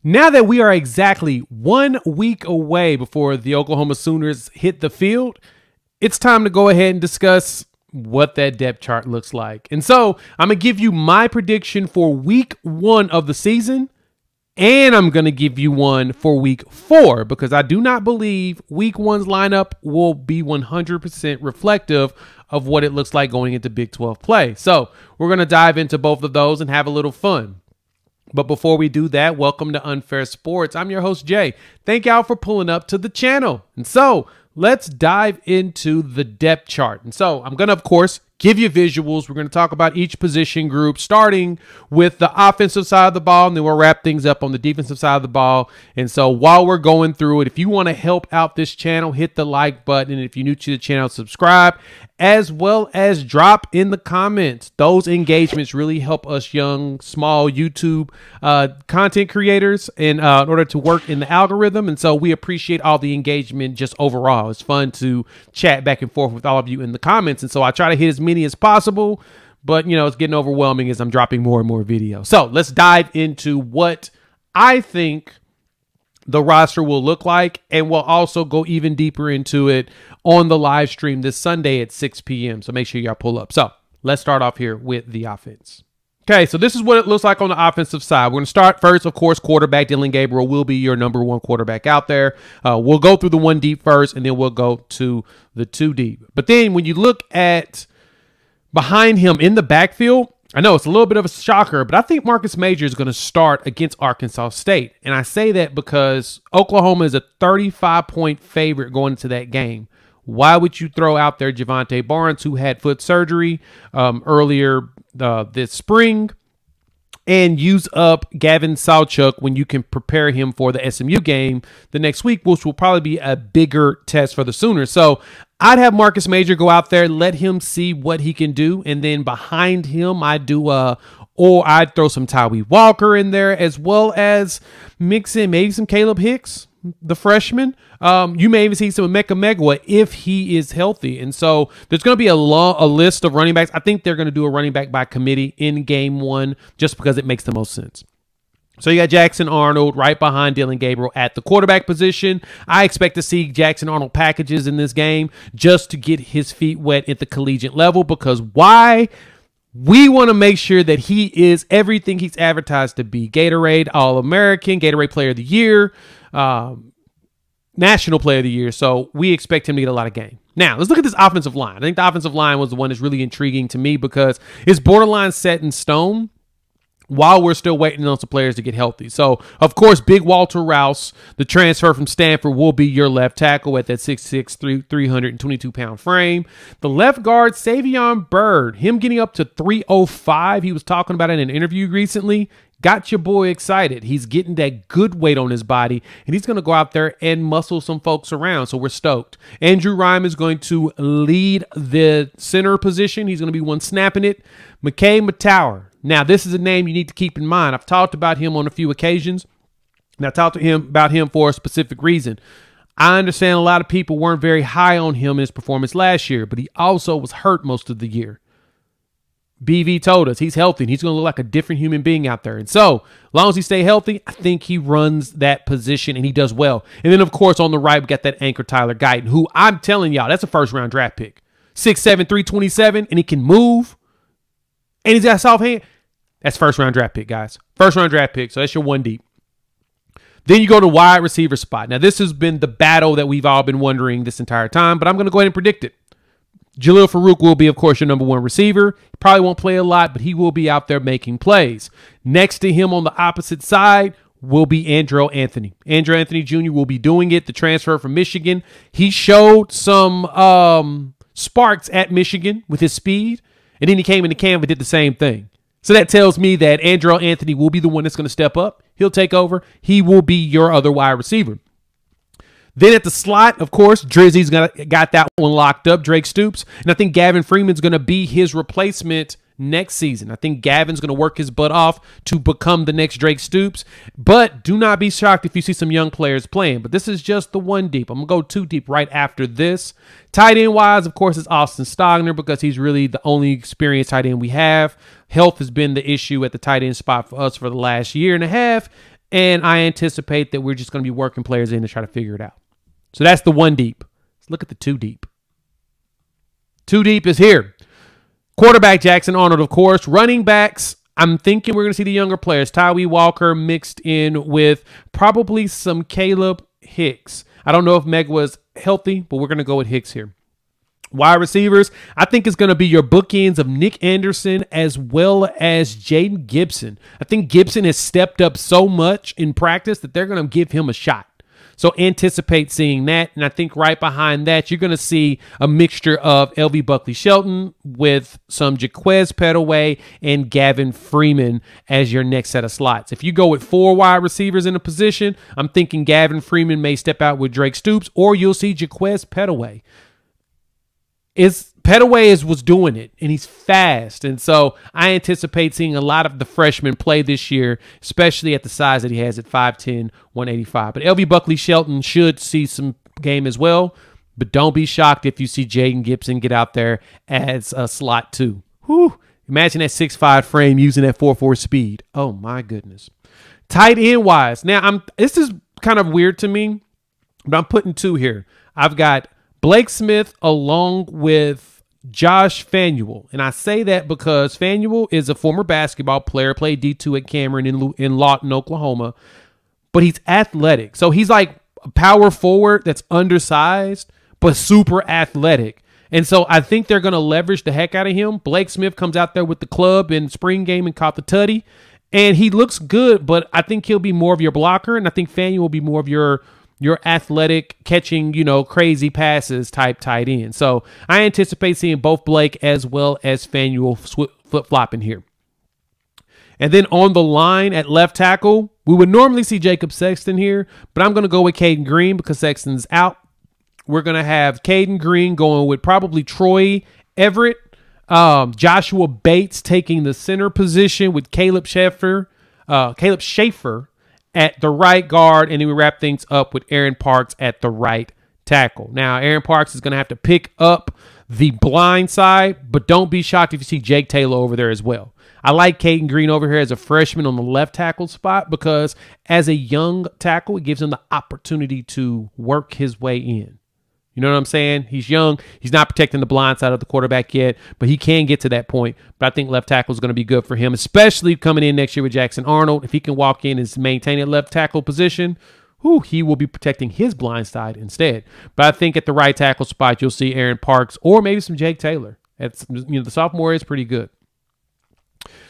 Now that we are exactly 1 week away before the Oklahoma Sooners hit the field, it's time to go ahead and discuss what that depth chart looks like. And so I'm going to give you my prediction for week 1 of the season, and I'm going to give you one for week 4 because I do not believe week 1's lineup will be 100% reflective of what it looks like going into Big 12 play. So we're going to dive into both of those and have a little fun. But before we do that, welcome to Unfair Sports. I'm your host, Jay. Thank y'all for pulling up to the channel. And so let's dive into the depth chart. And so I'm going to, of course, give you visuals. We're going to talk about each position group, starting with the offensive side of the ball, and then we'll wrap things up on the defensive side of the ball. And so while we're going through it, if you want to help out this channel, hit the like button. And if you're new to the channel, subscribe, as well as drop in the comments. Those engagements really help us young, small YouTube content creators in order to work in the algorithm. And so we appreciate all the engagement just overall. It's fun to chat back and forth with all of you in the comments. And so I try to hit as many as possible, but you know, it's getting overwhelming as I'm dropping more and more videos. So let's dive into what I think the roster will look like, and we'll also go even deeper into it on the live stream this Sunday at 6 p.m. So make sure y'all pull up. So let's start off here with the offense. Okay, so this is what it looks like on the offensive side. We're going to start first, of course, quarterback Dillon Gabriel will be your #1 quarterback out there. We'll go through the 1 deep first, and then we'll go to the 2 deep. But then when you look at behind him in the backfield, I know it's a little bit of a shocker, but I think Marcus Major is going to start against Arkansas State. And I say that because Oklahoma is a 35-point favorite going into that game. Why would you throw out there Javonte Barnes, who had foot surgery earlier this spring, and use up Gavin Sawchuk when you can prepare him for the SMU game the next week, which will probably be a bigger test for the Sooners? So I'd have Marcus Major go out there, let him see what he can do, and then behind him I'd throw some Tyree Walker in there, as well as mix in maybe some Caleb Hicks, the freshman. You may even see some Emeka Megwa if he is healthy. And so there's going to be a list of running backs. I think they're going to do a running back by committee in game 1 just because it makes the most sense. So you got Jackson Arnold right behind Dillon Gabriel at the quarterback position. I expect to see Jackson Arnold packages in this game just to get his feet wet at the collegiate level, because why? We want to make sure that he is everything he's advertised to be. Gatorade All-American, Gatorade Player of the Year, National Player of the Year. So we expect him to get a lot of game. Now, let's look at this offensive line. I think the offensive line was the one that's really intriguing to me because it's borderline set in stone while we're still waiting on some players to get healthy. So, of course, Big Walter Rouse, the transfer from Stanford, will be your left tackle at that 6'6", 322-pound frame. The left guard, Savion Byrd, him getting up to 305. He was talking about it in an interview recently. Got your boy excited. He's getting that good weight on his body, and he's going to go out there and muscle some folks around, so we're stoked. Andrew Rhyme is going to lead the center position. He's going to be one snapping it. McKay Matauer. Now, this is a name you need to keep in mind. I've talked about him on a few occasions, and I talked about him for a specific reason. I understand a lot of people weren't very high on him in his performance last year, but he also was hurt most of the year. BV told us he's healthy and he's going to look like a different human being out there. And so, as long as he stays healthy, I think he runs that position and he does well. And then, of course, on the right, we got that anchor Tyler Guyton, who I'm telling y'all, that's a first-round draft pick. 6'7", 327, and he can move. And he's got a soft hand. That's first-round draft pick, guys. First-round draft pick, so that's your 1 deep. Then you go to wide receiver spot. Now, this has been the battle that we've all been wondering this entire time, but I'm going to go ahead and predict it. Jalil Farouk will be, of course, your #1 receiver. He probably won't play a lot, but he will be out there making plays. Next to him on the opposite side will be Andrew Anthony. Andrew Anthony Jr. will be doing it, the transfer from Michigan. He showed some sparks at Michigan with his speed, and then he came into camp and did the same thing. So that tells me that Andrew Anthony will be the one that's going to step up. He'll take over. He will be your other wide receiver. Then at the slot, of course, Drizzy's got that one locked up, Drake Stoops. And I think Gavin Freeman's going to be his replacement next season. I think Gavin's going to work his butt off to become the next Drake Stoops. But do not be shocked if you see some young players playing. But this is just the 1 deep. I'm going to go 2 deep right after this. Tight end wise, of course, is Austin Stogner because he's really the only experienced tight end we have. Health has been the issue at the tight end spot for us for the last year and a half. And I anticipate that we're just going to be working players in to try to figure it out. So that's the 1 deep. Let's look at the 2 deep. 2 deep is here. Quarterback, Jackson Arnold, of course. Running backs, I'm thinking we're going to see the younger players. Tyree Walker mixed in with probably some Caleb Hicks. I don't know if Meg was healthy, but we're going to go with Hicks here. Wide receivers, I think it's going to be your bookends of Nick Anderson as well as Jaden Gibson. I think Gibson has stepped up so much in practice that they're going to give him a shot. So anticipate seeing that. And I think right behind that, you're going to see a mixture of LV Buckley-Shelton with some Jaquez Pettaway and Gavin Freeman as your next set of slots. If you go with 4 wide receivers in a position, I'm thinking Gavin Freeman may step out with Drake Stoops, or you'll see Jaquez Pettaway. Pettaway was doing it, and he's fast. And so I anticipate seeing a lot of the freshmen play this year, especially at the size that he has at 5'10", 185. But LV Buckley-Shelton should see some game as well. But don't be shocked if you see Jaden Gibson get out there as a slot 2. Whew. Imagine that 6'5" frame using that 4.4 speed. Oh, my goodness. Tight end wise. Now, this is kind of weird to me, but I'm putting 2 here. I've got Blake Smith along with Josh Fanuel. And I say that because Fanuel is a former basketball player, played D2 at Cameron in Lawton, Oklahoma. But he's athletic. So he's like a power forward that's undersized, but super athletic. And so I think they're going to leverage the heck out of him. Blake Smith comes out there with the club in spring game and caught the tutty. And he looks good, but I think he'll be more of your blocker. And I think Fanuel will be more of your athletic, catching, crazy passes type tight end. So I anticipate seeing both Blake as well as Fanuel flip-flopping here. And then on the line at left tackle, we would normally see Jacob Sexton here, but I'm going to go with Caden Green because Sexton's out. We're going to have Caden Green going with probably Troy Everett. Joshua Bates taking the center position with Caleb Schaefer at the right guard, and then we wrap things up with Aaron Parks at the right tackle. Now, Aaron Parks is going to have to pick up the blind side, but don't be shocked if you see Jake Taylor over there as well. I like Caden Green over here as a freshman on the left tackle spot because as a young tackle, it gives him the opportunity to work his way in. You know what I'm saying? He's young. He's not protecting the blind side of the quarterback yet, but he can get to that point. But I think left tackle is going to be good for him, especially coming in next year with Jackson Arnold. If he can walk in and maintain a left tackle position, he will be protecting his blind side instead. But I think at the right tackle spot, you'll see Aaron Parks or maybe some Jake Taylor. The sophomore is pretty good.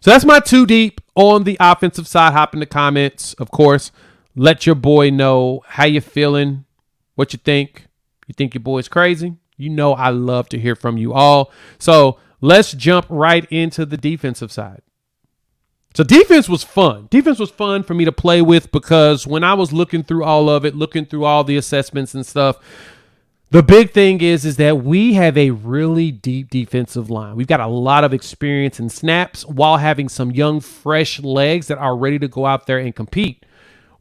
So that's my 2 deep on the offensive side. Hop in the comments, of course. Let your boy know how you feeling, what you think. You think your boy's crazy? I love to hear from you all. So let's jump right into the defensive side. So defense was fun. Defense was fun for me to play with because when I was looking through all of it, looking through all the assessments and stuff, the big thing is that we have a really deep defensive line. We've got a lot of experience in snaps while having some young, fresh legs that are ready to go out there and compete.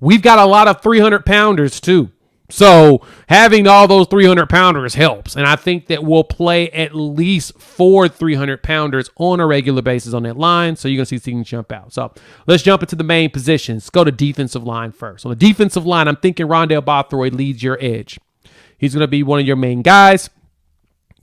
We've got a lot of 300-pounders too. So having all those 300-pounders helps. And I think that we'll play at least 4 300-pounders on a regular basis on that line. So you're going to see things jump out. So let's jump into the main positions. Let's go to defensive line first. On the defensive line, I'm thinking Rondell Bothroyd leads your edge. He's going to be one of your main guys.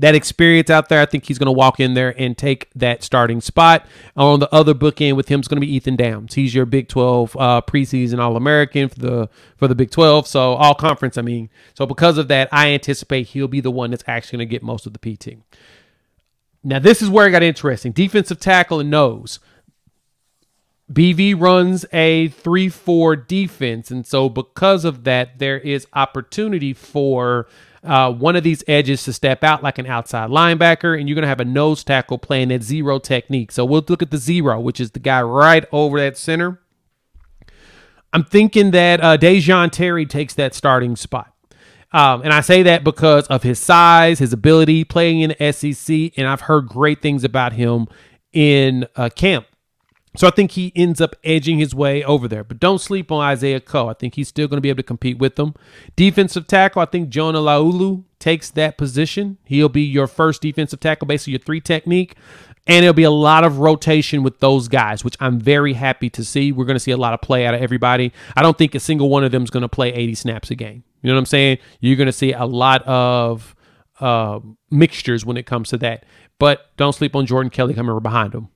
That experience out there, I think he's going to walk in there and take that starting spot. On the other bookend with him is going to be Ethan Downs. He's your Big 12 preseason All-American for the Big 12, so all-conference, I mean. So because of that, I anticipate he'll be the one that's actually going to get most of the PT. Now, this is where it got interesting. Defensive tackle and nose. BV runs a 3-4 defense, and so because of that, there is opportunity for one of these edges to step out like an outside linebacker, and you're going to have a nose tackle playing that zero technique. So we'll look at the zero, which is the guy right over that center. I'm thinking that Dejon Terry takes that starting spot. And I say that because of his size, his ability, playing in the SEC, and I've heard great things about him in camp. So I think he ends up edging his way over there. But don't sleep on Isaiah Coe. I think he's still going to be able to compete with them. Defensive tackle, I think Jonah Laulu takes that position. He'll be your first defensive tackle, basically your 3 technique. And there'll be a lot of rotation with those guys, which I'm very happy to see. We're going to see a lot of play out of everybody. I don't think a single one of them is going to play 80 snaps a game. You know what I'm saying? You're going to see a lot of mixtures when it comes to that. But don't sleep on Jordan Kelly coming behind him.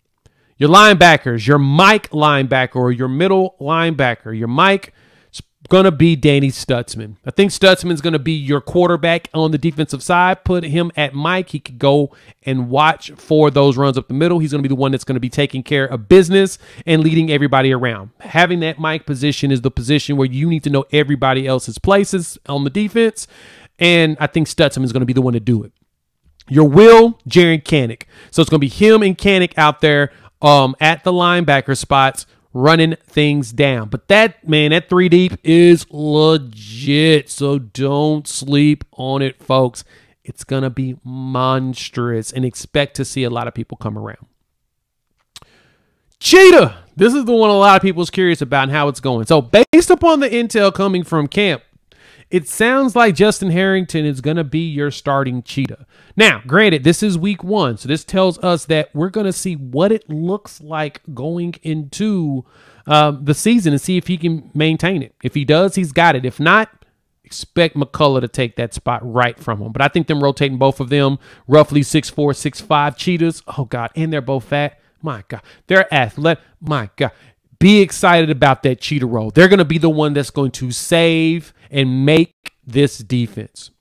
Your linebackers, your Mike linebacker or your middle linebacker. Your Mike is going to be Danny Stutzman. I think Stutzman's going to be your quarterback on the defensive side. Put him at Mike. He could go and watch for those runs up the middle. He's going to be the one that's going to be taking care of business and leading everybody around. Having that Mike position is the position where you need to know everybody else's places on the defense. And I think Stutzman is going to be the one to do it. Your Will, Jaren Kanak. So it's going to be him and Kanak out there at the linebacker spots running things down. But that 3 deep is legit. So don't sleep on it, folks. It's going to be monstrous and expect to see a lot of people come around. Cheetah. This is the one a lot of people is curious about and how it's going. So based upon the intel coming from camp, it sounds like Justin Harrington is going to be your starting Cheetah. Now, granted, this is week 1, so this tells us that we're going to see what it looks like going into the season and see if he can maintain it. If he does, he's got it. If not, expect McCullough to take that spot right from him. But I think them rotating both of them, roughly 6'4", 6'5" Cheetahs. Oh, God, and they're both fat. My God, they're athletic. My God. Be excited about that Cheetah role. They're going to be the one that's going to save and make this defense.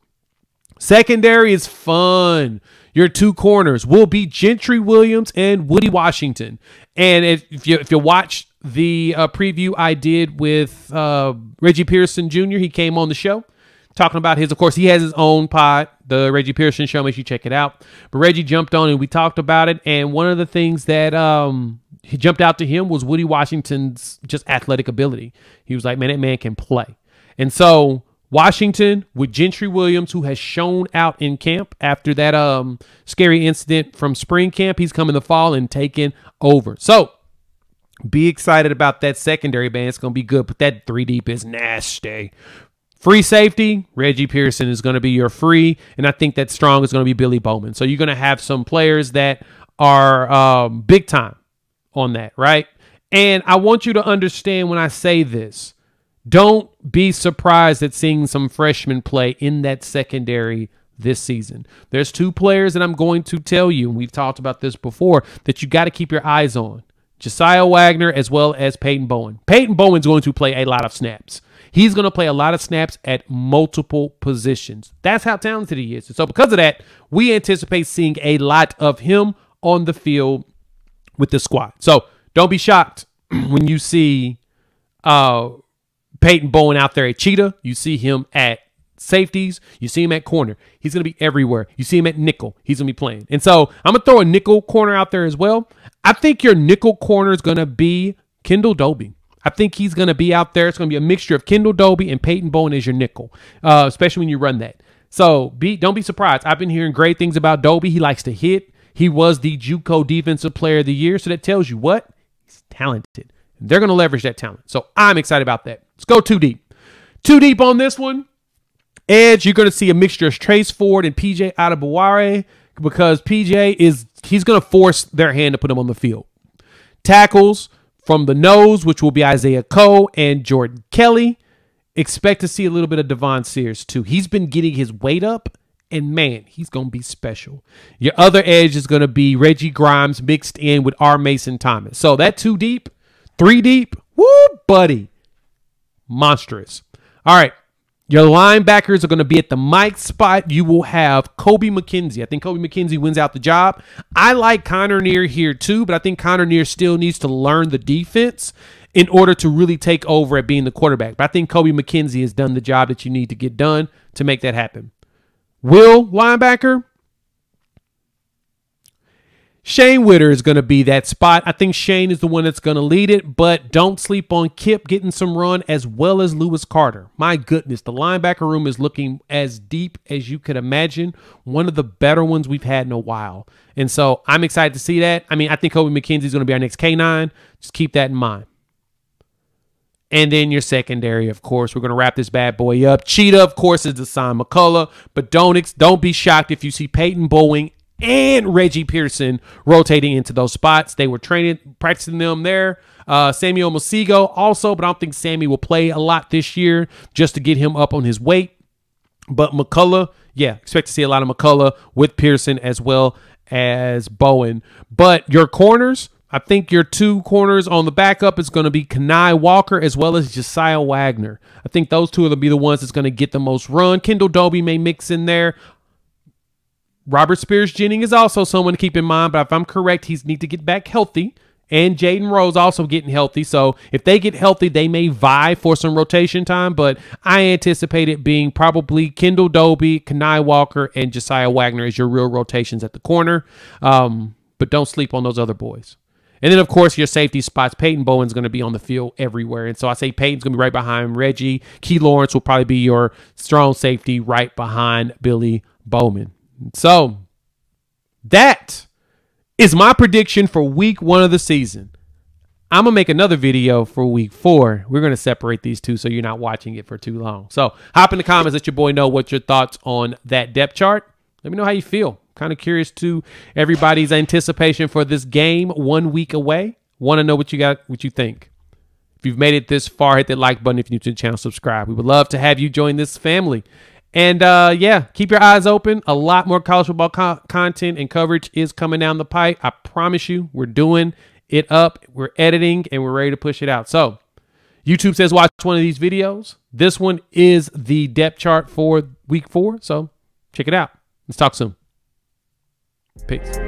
Secondary is fun. Your 2 corners will be Gentry Williams and Woody Washington. And if you watch the preview I did with Reggie Pearson Jr., he came on the show talking about of course, he has his own pod, the Reggie Pearson Show. Make sure you check it out. But Reggie jumped on and we talked about it. And one of the things that he jumped out to him was Woody Washington's just athletic ability. He was like, man, that man can play. And so Washington with Gentry Williams, who has shown out in camp after that scary incident from spring camp, he's coming the fall and taking over. So be excited about that secondary, man. It's going to be good, but that 3 deep is nasty. Free safety, Reggie Pearson is going to be your free, and I think that strong is going to be Billy Bowman. So you're going to have some players that are big time on that, right? And I want you to understand when I say this, don't be surprised at seeing some freshmen play in that secondary this season. There's 2 players that I'm going to tell you, and we've talked about this before, that you got to keep your eyes on. Josiah Wagner as well as Peyton Bowen. Peyton Bowen's going to play a lot of snaps. He's going to play a lot of snaps at multiple positions. That's how talented he is. And so because of that, we anticipate seeing a lot of him on the field with the squad. So don't be shocked when you see Peyton Bowen out there at Cheetah. You see him at safeties. You see him at corner. He's going to be everywhere. You see him at nickel. He's going to be playing. And so I'm going to throw a nickel corner out there as well. I think your nickel corner is going to be Kendall Dobie. I think he's going to be out there. It's going to be a mixture of Kendall Dobie and Peyton Bowen as your nickel, especially when you run that. So don't be surprised. I've been hearing great things about Dobie. He likes to hit. He was the JUCO Defensive Player of the Year. So that tells you what? He's talented. They're going to leverage that talent. So I'm excited about that. Let's go 2 deep. 2 deep on this one. Edge, you're going to see a mixture of Trace Ford and PJ Adebaware because he's going to force their hand to put him on the field. Tackles from the nose, which will be Isaiah Coe and Jordan Kelly. Expect to see a little bit of Devon Sears too. He's been getting his weight up, and man, he's going to be special. Your other edge is going to be Reggie Grimes mixed in with R. Mason Thomas. So that 2 deep, 3 deep, woo, buddy. Monstrous. All right. Your linebackers are going to be at the Mike spot. You will have Kobe McKenzie. I think Kobe McKenzie wins out the job. I like Connor Neer here too, but I think Connor Neer still needs to learn the defense in order to really take over at being the quarterback. But I think Kobe McKenzie has done the job that you need to get done to make that happen. Will linebacker. Shane Witter is going to be that spot. I think Shane is the one that's going to lead it, but don't sleep on Kip getting some run as well as Lewis Carter. My goodness, the linebacker room is looking as deep as you could imagine. One of the better ones we've had in a while. And so I'm excited to see that. I mean, I think Kobe McKenzie is going to be our next K9. Just keep that in mind. And then your secondary, of course, we're going to wrap this bad boy up. Cheetah, of course, is Deshaun McCullough, but don't be shocked if you see Peyton Bowen and Reggie Pearson rotating into those spots. They were practicing them there. Samuel Masigo also, but I don't think Sammy will play a lot this year just to get him up on his weight. But McCullough, yeah, expect to see a lot of McCullough with Pearson as well as Bowen. But your corners, I think your two corners on the backup is going to be Kenai Walker as well as Josiah Wagner. I think those two are going to be the ones that's going to get the most run. Kendall Doby may mix in there. Robert Spears-Jennings is also someone to keep in mind, but if I'm correct, he's need to get back healthy. And Jaden Rose also getting healthy. So if they get healthy, they may vie for some rotation time. But I anticipate it being probably Kendall Doby, Kenai Walker, and Josiah Wagner as your real rotations at the corner. But don't sleep on those other boys. And then, of course, your safety spots. Peyton Bowen's going to be on the field everywhere. And so I say Peyton's going to be right behind Reggie. Key Lawrence will probably be your strong safety right behind Billy Bowman. So that is my prediction for week 1 of the season. I'm going to make another video for week 4. We're going to separate these two so you're not watching it for too long. So hop in the comments, let your boy know what your thoughts on that depth chart. Let me know how you feel. Kind of curious to everybody's anticipation for this game 1 week away. Want to know what you think. If you've made it this far, hit that like button. If you're new to the channel, subscribe. We would love to have you join this family. And yeah, keep your eyes open. A lot more college football content and coverage is coming down the pipe. I promise you, we're doing it up. We're editing and we're ready to push it out. So YouTube says watch one of these videos. This one is the depth chart for week 4. So check it out. Let's talk soon. Peace.